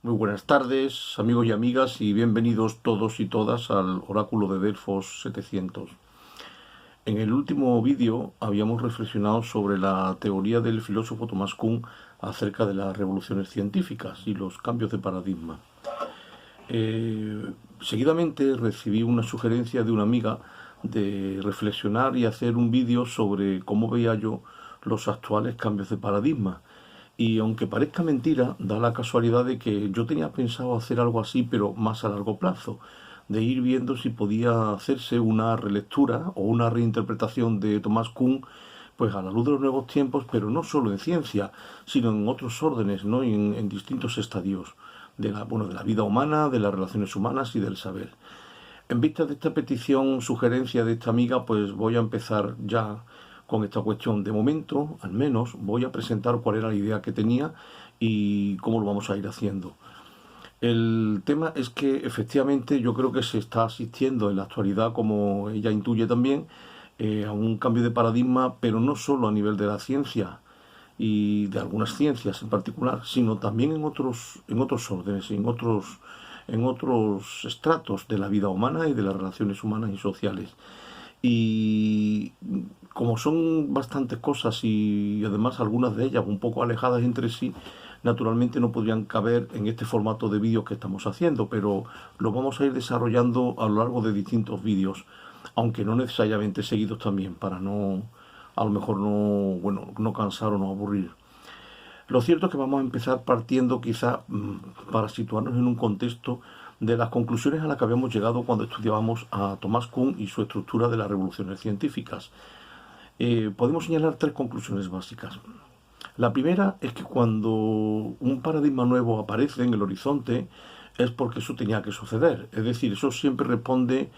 Muy buenas tardes, amigos y amigas, y bienvenidos todos y todas al Oráculo de Delfos 700. En el último vídeo habíamos reflexionado sobre la teoría del filósofo Thomas Kuhn acerca de las revoluciones científicas y los cambios de paradigma. Seguidamente recibí una sugerencia de una amiga de reflexionar y hacer un vídeo sobre cómo veía yo los actuales cambios de paradigma. Y aunque parezca mentira, da la casualidad de que yo tenía pensado hacer algo así, pero más a largo plazo, de ir viendo si podía hacerse una relectura o una reinterpretación de Thomas Kuhn, pues a la luz de los nuevos tiempos, pero no solo en ciencia, sino en otros órdenes, ¿no? Y en distintos estadios de la vida humana, de las relaciones humanas y del saber. En vista de esta petición, sugerencia de esta amiga, pues voy a empezar ya con esta cuestión. De momento, al menos, voy a presentar cuál era la idea que tenía y cómo lo vamos a ir haciendo. El tema es que efectivamente yo creo que se está asistiendo en la actualidad, como ella intuye también, a un cambio de paradigma, pero no solo a nivel de la ciencia y de algunas ciencias en particular, sino también en otros órdenes, en otros estratos de la vida humana y de las relaciones humanas y sociales. Y como son bastantes cosas y además algunas de ellas un poco alejadas entre sí, naturalmente no podrían caber en este formato de vídeos que estamos haciendo, pero lo vamos a ir desarrollando a lo largo de distintos vídeos, aunque no necesariamente seguidos también, para no, a lo mejor no, bueno, no cansar o no aburrir. Lo cierto es que vamos a empezar partiendo quizá para situarnos en un contexto de las conclusiones a las que habíamos llegado cuando estudiábamos a Thomas Kuhn y su estructura de las revoluciones científicas. Podemos señalar tres conclusiones básicas. La primera es que cuando un paradigma nuevo aparece en el horizonte es porque eso tenía que suceder. Es decir, eso siempre responde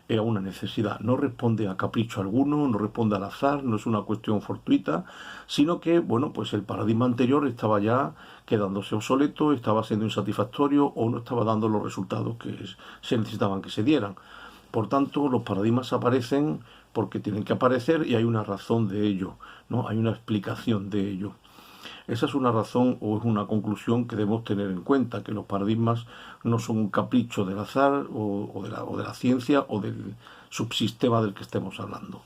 a una necesidad. No responde a capricho alguno, no responde al azar, no es una cuestión fortuita, sino que, bueno, pues el paradigma anterior estaba ya quedándose obsoleto, estaba siendo insatisfactorio o no estaba dando los resultados que se necesitaban que se dieran. Por tanto, los paradigmas aparecen porque tienen que aparecer y hay una razón de ello, ¿no? Hay una explicación de ello. Esa es una razón o es una conclusión que debemos tener en cuenta, que los paradigmas no son un capricho del azar o de la ciencia o del subsistema del que estemos hablando.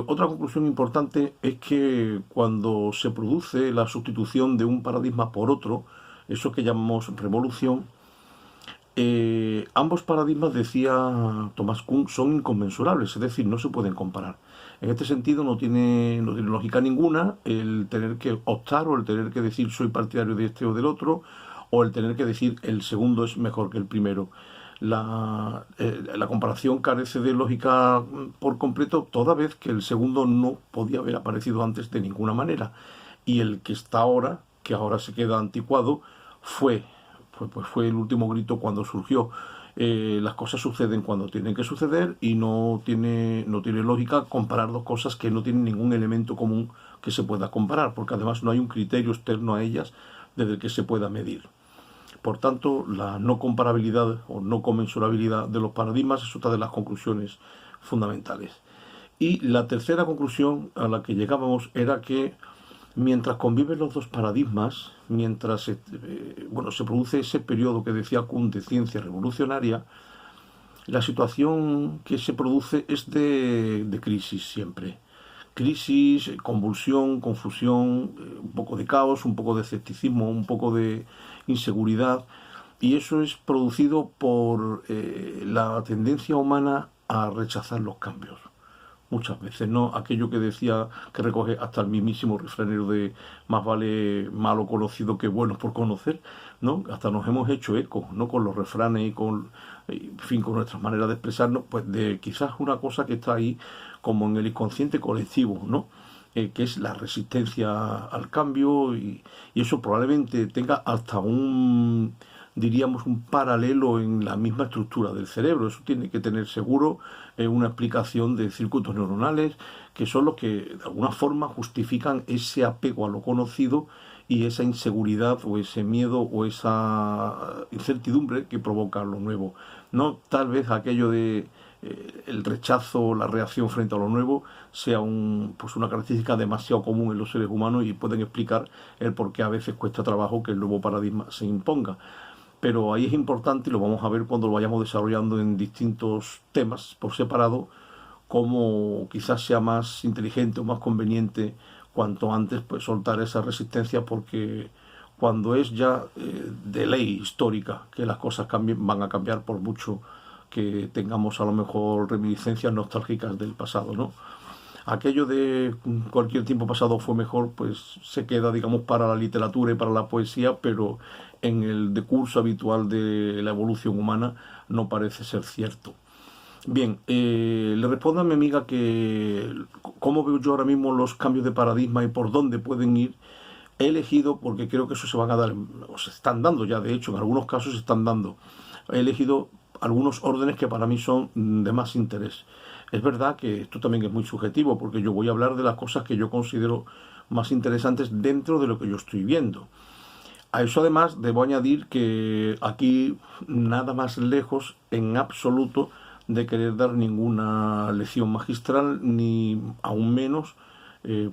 Otra conclusión importante es que cuando se produce la sustitución de un paradigma por otro, eso que llamamos revolución, ambos paradigmas, decía Thomas Kuhn, son inconmensurables, es decir, no se pueden comparar. En este sentido no tiene lógica ninguna el tener que optar o el tener que decir soy partidario de este o del otro, o el tener que decir el segundo es mejor que el primero. La comparación carece de lógica por completo, toda vez que el segundo no podía haber aparecido antes de ninguna manera. Y el que está ahora, que ahora se queda anticuado, fue el último grito cuando surgió. Las cosas suceden cuando tienen que suceder y no tiene lógica comparar dos cosas que no tienen ningún elemento común que se pueda comparar, porque además no hay un criterio externo a ellas desde el que se pueda medir. Por tanto, la no comparabilidad o no comensurabilidad de los paradigmas es otra de las conclusiones fundamentales. Y la tercera conclusión a la que llegábamos era que mientras conviven los dos paradigmas, mientras se produce ese periodo que decía Kuhn de ciencia revolucionaria, la situación que se produce es de crisis siempre. Crisis, convulsión, confusión, un poco de caos, un poco de escepticismo, un poco de inseguridad. Y eso es producido por la tendencia humana a rechazar los cambios muchas veces, ¿no? Aquello que decía, que recoge hasta el mismísimo refranero de más vale malo conocido que bueno por conocer, ¿no? Hasta nos hemos hecho eco, ¿no? Con los refranes y en fin, con nuestras maneras de expresarnos, pues de quizás una cosa que está ahí como en el inconsciente colectivo, ¿no? Que es la resistencia al cambio y eso probablemente tenga hasta diríamos, un paralelo en la misma estructura del cerebro. Eso tiene que tener seguro una explicación de circuitos neuronales que son los que de alguna forma justifican ese apego a lo conocido y esa inseguridad o ese miedo o esa incertidumbre que provoca lo nuevo. No tal vez aquello de el rechazo, la reacción frente a lo nuevo sea una característica demasiado común en los seres humanos y pueden explicar el por qué a veces cuesta trabajo que el nuevo paradigma se imponga. pero ahí es importante, y lo vamos a ver cuando lo vayamos desarrollando en distintos temas por separado, cómo quizás sea más inteligente o más conveniente cuanto antes pues soltar esa resistencia, porque cuando es ya de ley histórica que las cosas cambien, van a cambiar por mucho que tengamos a lo mejor reminiscencias nostálgicas del pasado, ¿no? Aquello de cualquier tiempo pasado fue mejor, pues se queda, digamos, para la literatura y para la poesía, pero en el decurso habitual de la evolución humana no parece ser cierto. Bien, le respondo a mi amiga que cómo veo yo ahora mismo los cambios de paradigma y por dónde pueden ir. He elegido, porque creo que eso se van a dar, o se están dando ya, de hecho, en algunos casos se están dando. He elegido algunos órdenes que para mí son de más interés. Es verdad que esto también es muy subjetivo, porque yo voy a hablar de las cosas que yo considero más interesantes dentro de lo que yo estoy viendo. A eso además debo añadir que aquí nada más lejos en absoluto de querer dar ninguna lección magistral, ni aún menos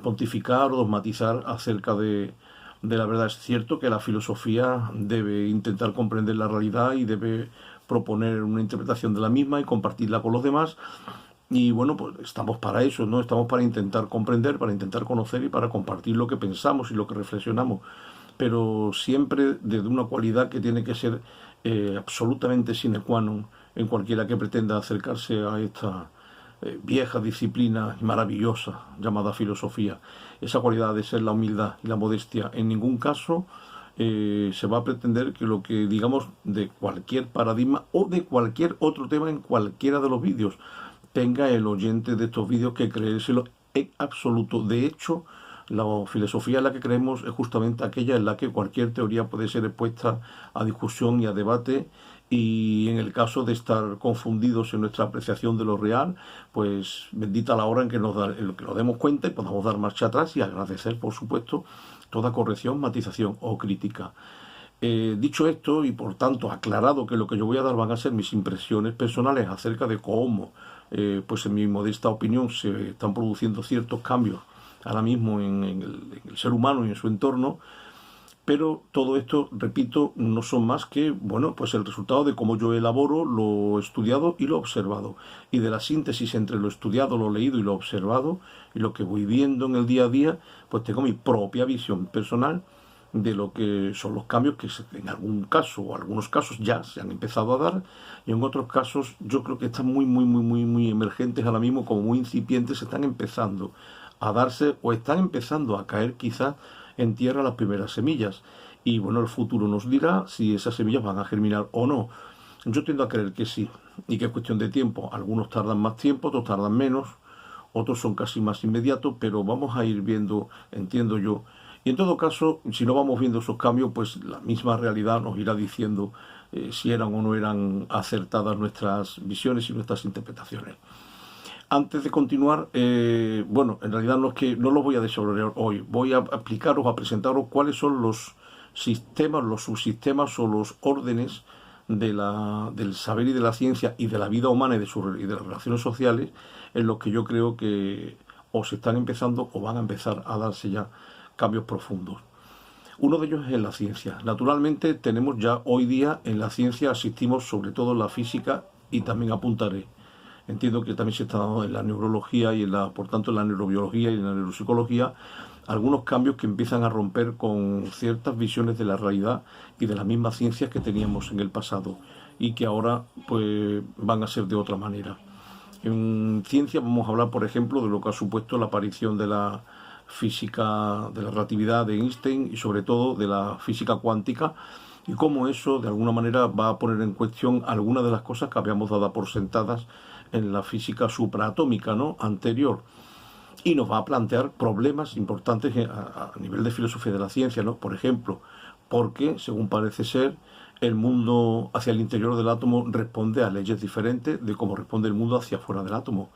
pontificar o dogmatizar acerca de la verdad. Es cierto que la filosofía debe intentar comprender la realidad y debe proponer una interpretación de la misma y compartirla con los demás. Y bueno, pues estamos para eso, ¿no? Estamos para intentar comprender, para intentar conocer y para compartir lo que pensamos y lo que reflexionamos, pero siempre desde una cualidad que tiene que ser absolutamente sine qua non en cualquiera que pretenda acercarse a esta vieja disciplina maravillosa llamada filosofía. Esa cualidad de ser la humildad y la modestia. En ningún caso se va a pretender que lo que digamos de cualquier paradigma o de cualquier otro tema en cualquiera de los vídeos tenga el oyente de estos vídeos que creérselo en absoluto. De hecho, la filosofía en la que creemos es justamente aquella en la que cualquier teoría puede ser expuesta a discusión y a debate, y en el caso de estar confundidos en nuestra apreciación de lo real, pues bendita la hora en que nos demos cuenta y podamos dar marcha atrás y agradecer, por supuesto, toda corrección, matización o crítica. Dicho esto y por tanto aclarado que lo que yo voy a dar van a ser mis impresiones personales acerca de cómo, pues en mi modesta opinión, se están produciendo ciertos cambios ahora mismo en el ser humano y en su entorno, pero todo esto, repito, no son más que, bueno, pues el resultado de cómo yo elaboro lo estudiado y lo observado, y de la síntesis entre lo estudiado, lo leído y lo observado, y lo que voy viendo en el día a día, pues tengo mi propia visión personal de lo que son los cambios que en algún caso o algunos casos ya se han empezado a dar, y en otros casos yo creo que están muy emergentes ahora mismo, como muy incipientes, están empezando a darse o están empezando a caer quizás en tierra las primeras semillas. Y bueno, el futuro nos dirá si esas semillas van a germinar o no. Yo tiendo a creer que sí, y que es cuestión de tiempo. Algunos tardan más tiempo, otros tardan menos, otros son casi más inmediatos, pero vamos a ir viendo, entiendo yo. Y en todo caso, si no vamos viendo esos cambios, pues la misma realidad nos irá diciendo si eran o no eran acertadas nuestras visiones y nuestras interpretaciones. Antes de continuar, bueno, en realidad no es que no lo voy a desarrollar hoy, voy a explicaros, a presentaros cuáles son los sistemas, los subsistemas o los órdenes del saber y de la ciencia y de la vida humana y de las relaciones sociales, en los que yo creo que o se están empezando o van a empezar a darse ya cambios profundos. Uno de ellos es en la ciencia. Naturalmente tenemos ya hoy día en la ciencia, asistimos sobre todo en la física y también apuntaré. Entiendo que también se está dando en la neurología y por tanto en la neurobiología y en la neuropsicología algunos cambios que empiezan a romper con ciertas visiones de la realidad y de las mismas ciencias que teníamos en el pasado y que ahora pues van a ser de otra manera. En ciencia vamos a hablar, por ejemplo, de lo que ha supuesto la aparición de la física de la relatividad de Einstein y sobre todo de la física cuántica, y cómo eso de alguna manera va a poner en cuestión algunas de las cosas que habíamos dado por sentadas en la física supraatómica, ¿no?, anterior, y nos va a plantear problemas importantes a nivel de filosofía de la ciencia, ¿no? Por ejemplo, porque según parece ser el mundo hacia el interior del átomo responde a leyes diferentes de cómo responde el mundo hacia afuera del átomo.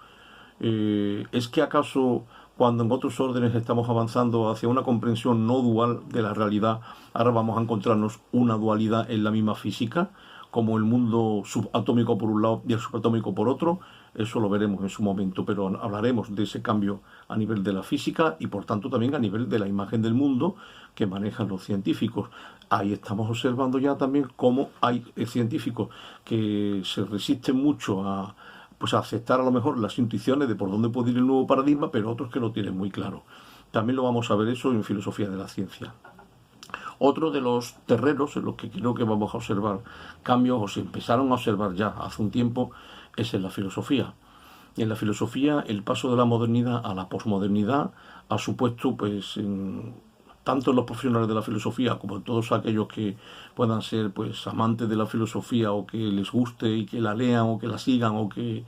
¿Es que acaso cuando en otros órdenes estamos avanzando hacia una comprensión no dual de la realidad, ahora vamos a encontrarnos una dualidad en la misma física, como el mundo subatómico por un lado y el subatómico por otro? eso lo veremos en su momento, pero hablaremos de ese cambio a nivel de la física y por tanto también a nivel de la imagen del mundo que manejan los científicos. Ahí estamos observando ya también cómo hay científicos que se resisten mucho a aceptar a lo mejor las intuiciones de por dónde puede ir el nuevo paradigma, pero otros que lo tienen muy claro. También lo vamos a ver eso en filosofía de la ciencia. Otro de los terrenos en los que creo que vamos a observar cambios, o se empezaron a observar ya hace un tiempo, es en la filosofía. Y en la filosofía el paso de la modernidad a la posmodernidad ha supuesto, pues, tanto en los profesionales de la filosofía como en todos aquellos que puedan ser, pues, amantes de la filosofía o que les guste y que la lean o que la sigan o que,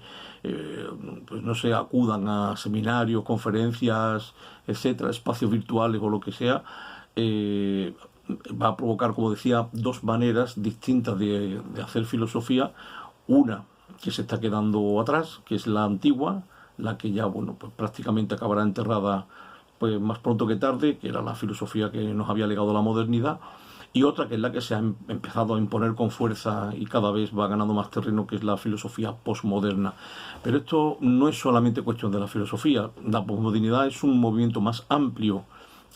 pues, no sé, acudan a seminarios, conferencias, etcétera, espacios virtuales o lo que sea, va a provocar, como decía, dos maneras distintas de hacer filosofía. Una que se está quedando atrás, que es la antigua, la que ya, bueno, pues prácticamente acabará enterrada, pues más pronto que tarde, que era la filosofía que nos había legado la modernidad, y otra que es la que se ha empezado a imponer con fuerza y cada vez va ganando más terreno, que es la filosofía posmoderna. Pero esto no es solamente cuestión de la filosofía. La posmodernidad es un movimiento más amplio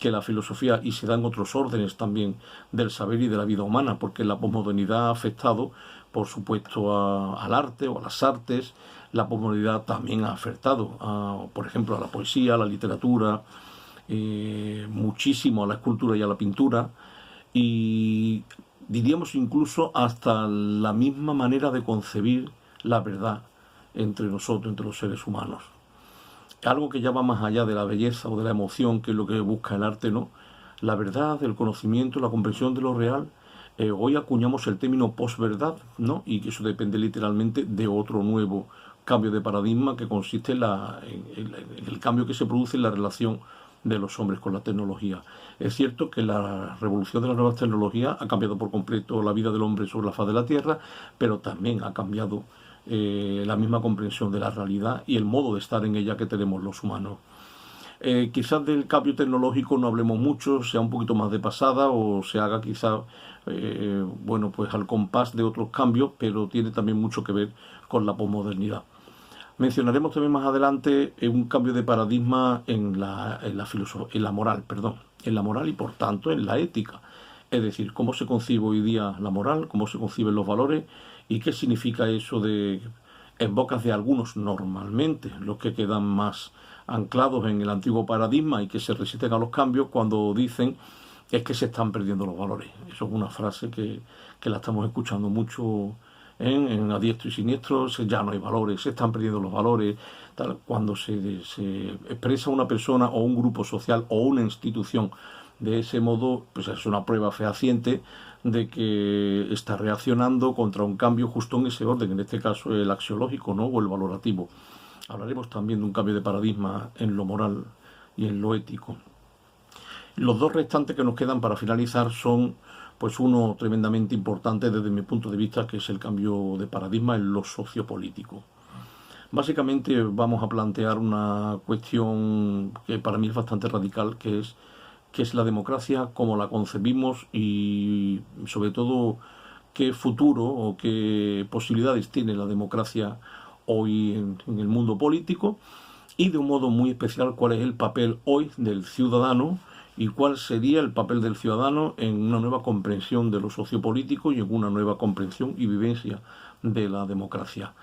que la filosofía y se dan otros órdenes también del saber y de la vida humana, porque la posmodernidad ha afectado, por supuesto, al arte o a las artes. La posmodernidad también ha afectado, por ejemplo, a la poesía, a la literatura, muchísimo a la escultura y a la pintura, y diríamos incluso hasta la misma manera de concebir la verdad entre nosotros, entre los seres humanos. Algo que ya va más allá de la belleza o de la emoción, que es lo que busca el arte, ¿no? La verdad, el conocimiento, la comprensión de lo real. Hoy acuñamos el término posverdad, ¿no? Y que eso depende literalmente de otro nuevo cambio de paradigma que consiste en el cambio que se produce en la relación de los hombres con la tecnología. Es cierto que la revolución de las nuevas tecnologías ha cambiado por completo la vida del hombre sobre la faz de la Tierra, pero también ha cambiado la misma comprensión de la realidad y el modo de estar en ella que tenemos los humanos. Quizás del cambio tecnológico no hablemos mucho, sea un poquito más de pasada o se haga quizás, bueno, pues al compás de otros cambios, pero tiene también mucho que ver con la posmodernidad. Mencionaremos también más adelante un cambio de paradigma en la moral, en la moral y por tanto en la ética. Es decir, cómo se concibe hoy día la moral, cómo se conciben los valores y qué significa eso en bocas de algunos normalmente, los que quedan más anclados en el antiguo paradigma y que se resisten a los cambios cuando dicen es que se están perdiendo los valores. Eso es una frase que la estamos escuchando mucho en a diestro y siniestro, ya no hay valores, se están perdiendo los valores. Cuando se expresa una persona o un grupo social o una institución de ese modo, pues es una prueba fehaciente de que está reaccionando contra un cambio justo en ese orden, en este caso el axiológico, ¿no? O el valorativo. Hablaremos también de un cambio de paradigma en lo moral y en lo ético. Los dos restantes que nos quedan para finalizar son, pues, uno tremendamente importante desde mi punto de vista, que es el cambio de paradigma en lo sociopolítico. Básicamente vamos a plantear una cuestión que para mí es bastante radical, que es la democracia, cómo la concebimos y sobre todo qué futuro o qué posibilidades tiene la democracia hoy en el mundo político y de un modo muy especial cuál es el papel hoy del ciudadano y cuál sería el papel del ciudadano en una nueva comprensión de lo sociopolítico y en una nueva comprensión y vivencia de la democracia.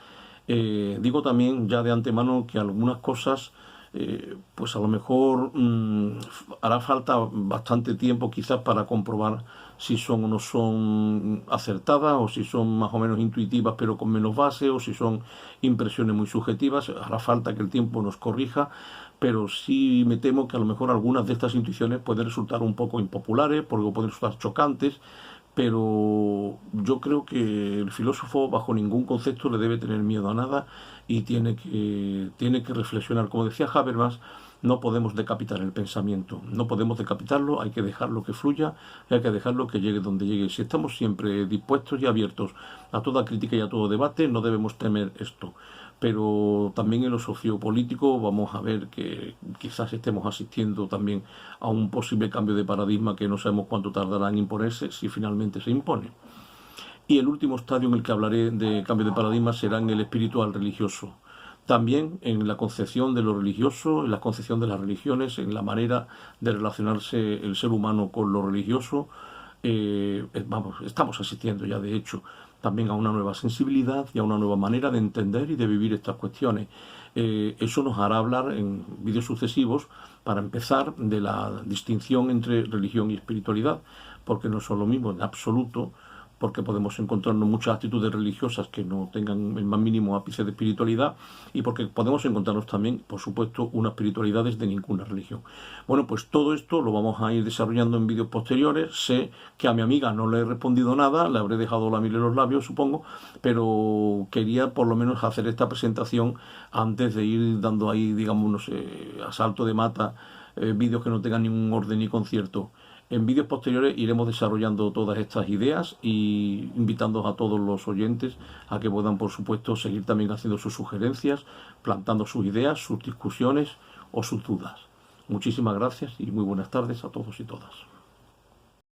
Digo también ya de antemano que algunas cosas pues a lo mejor hará falta bastante tiempo quizás para comprobar si son o no son acertadas o si son más o menos intuitivas pero con menos base o si son impresiones muy subjetivas. Hará falta que el tiempo nos corrija, pero sí me temo que a lo mejor algunas de estas intuiciones pueden resultar un poco impopulares porque pueden resultar chocantes, pero yo creo que el filósofo bajo ningún concepto le debe tener miedo a nada y tiene que reflexionar. Como decía Habermas, no podemos decapitar el pensamiento, no podemos decapitarlo, hay que dejarlo que fluya y hay que dejarlo que llegue donde llegue. Si estamos siempre dispuestos y abiertos a toda crítica y a todo debate, no debemos temer esto. Pero también en lo sociopolítico vamos a ver que quizás estemos asistiendo también a un posible cambio de paradigma que no sabemos cuánto tardará en imponerse, si finalmente se impone. Y el último estadio en el que hablaré de cambio de paradigma será en el espiritual religioso. también en la concepción de lo religioso, en la concepción de las religiones, en la manera de relacionarse el ser humano con lo religioso. Estamos asistiendo ya, de hecho, también a una nueva sensibilidad y a una nueva manera de entender y de vivir estas cuestiones. Eso nos hará hablar en vídeos sucesivos, para empezar, de la distinción entre religión y espiritualidad, porque no son lo mismo en absoluto, porque podemos encontrarnos muchas actitudes religiosas que no tengan el más mínimo ápice de espiritualidad, y porque podemos encontrarnos también, por supuesto, unas espiritualidades de ninguna religión. Bueno, pues todo esto lo vamos a ir desarrollando en vídeos posteriores. Sé que a mi amiga no le he respondido nada, le habré dejado la miel en los labios, supongo, pero quería por lo menos hacer esta presentación antes de ir dando ahí, digamos, no sé, a salto de mata, vídeos que no tengan ningún orden ni concierto. En vídeos posteriores iremos desarrollando todas estas ideas y invitando a todos los oyentes a que puedan, por supuesto, seguir también haciendo sus sugerencias, plantando sus ideas, sus discusiones o sus dudas. Muchísimas gracias y muy buenas tardes a todos y todas.